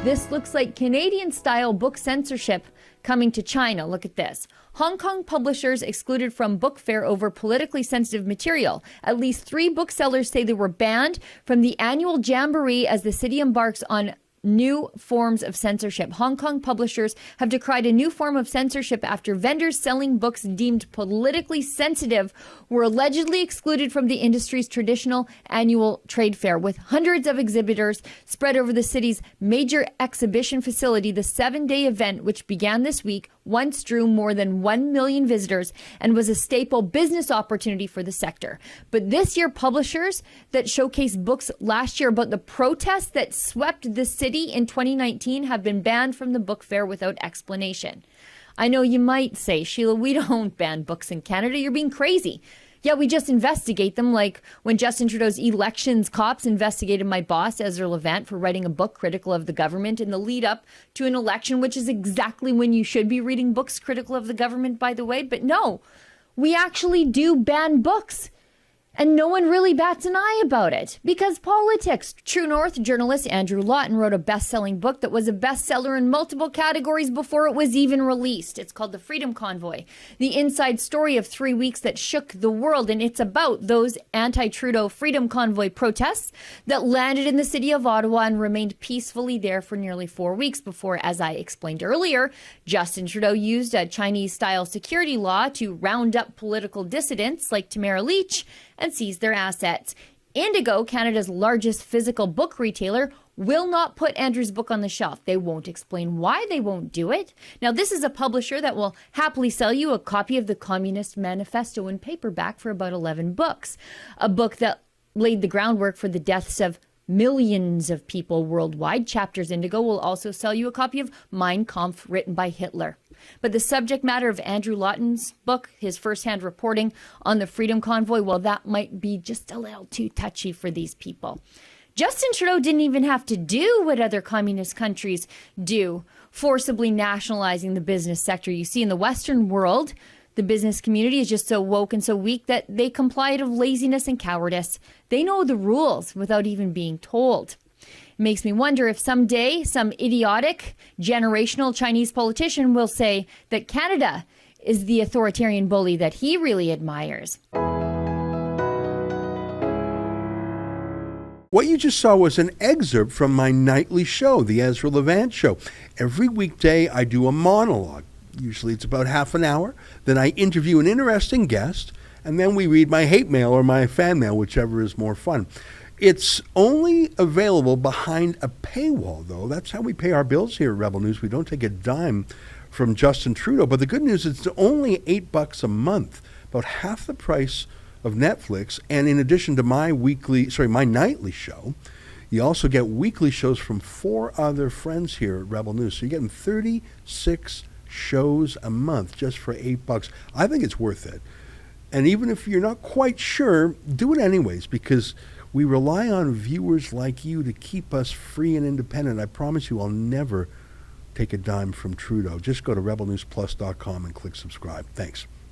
This looks like Canadian-style book censorship coming to China. Look at this. Hong Kong publishers excluded from book fair over politically sensitive material. At least 3 booksellers say they were banned from the annual jamboree as the city embarks on new forms of censorship. Hong Kong publishers have decried a new form of censorship after vendors selling books deemed politically sensitive were allegedly excluded from the industry's traditional annual trade fair. With hundreds of exhibitors spread over the city's major exhibition facility, the 7-day event, which began this week, once drew more than 1 million visitors and was a staple business opportunity for the sector. But this year, publishers that showcased books last year about the protests that swept the city in 2019 have been banned from the book fair without explanation. I know you might say, Sheila, we don't ban books in Canada. You're being crazy. Yeah, we just investigate them, like when Justin Trudeau's elections cops investigated my boss, Ezra Levant, for writing a book critical of the government in the lead up to an election, which is exactly when you should be reading books critical of the government, by the way. But no, we actually do ban books. And no one really bats an eye about it because politics. True North journalist Andrew Lawton wrote a best-selling book that was a bestseller in multiple categories before it was even released. It's called The Freedom Convoy, the inside story of 3 weeks that shook the world. And it's about those anti-Trudeau Freedom Convoy protests that landed in the city of Ottawa and remained peacefully there for nearly 4 weeks before, as I explained earlier, Justin Trudeau used a Chinese-style security law to round up political dissidents like Tamara Leach and seize their assets. Indigo, Canada's largest physical book retailer, will not put Andrew's book on the shelf. They won't explain why they won't do it. Now, this is a publisher that will happily sell you a copy of the Communist Manifesto in paperback for about 11 books. A book that laid the groundwork for the deaths of millions of people worldwide. Chapters Indigo will also sell you a copy of Mein Kampf, written by Hitler. But the subject matter of Andrew Lawton's book, his firsthand reporting on the Freedom Convoy, well, that might be just a little too touchy for these people. Justin Trudeau didn't even have to do what other communist countries do, forcibly nationalizing the business sector. You see, in the Western world, the business community is just so woke and so weak that they comply out of laziness and cowardice. They know the rules without even being told. It makes me wonder if someday some idiotic generational Chinese politician will say that Canada is the authoritarian bully that he really admires. What you just saw was an excerpt from my nightly show, The Ezra Levant Show. Every weekday I do a monologue. Usually it's about half an hour. Then I interview an interesting guest, and then we read my hate mail or my fan mail, whichever is more fun. It's only available behind a paywall, though. That's how we pay our bills here at Rebel News. We don't take a dime from Justin Trudeau. But the good news is it's only $8 a month, about half the price of Netflix. And in addition to my nightly show, you also get weekly shows from 4 other friends here at Rebel News. So you're getting 36 shows a month just for $8. I think it's worth it. And even if you're not quite sure, do it anyways, because we rely on viewers like you to keep us free and independent. I promise you I'll never take a dime from Trudeau. Just go to rebelnewsplus.com and click subscribe. Thanks.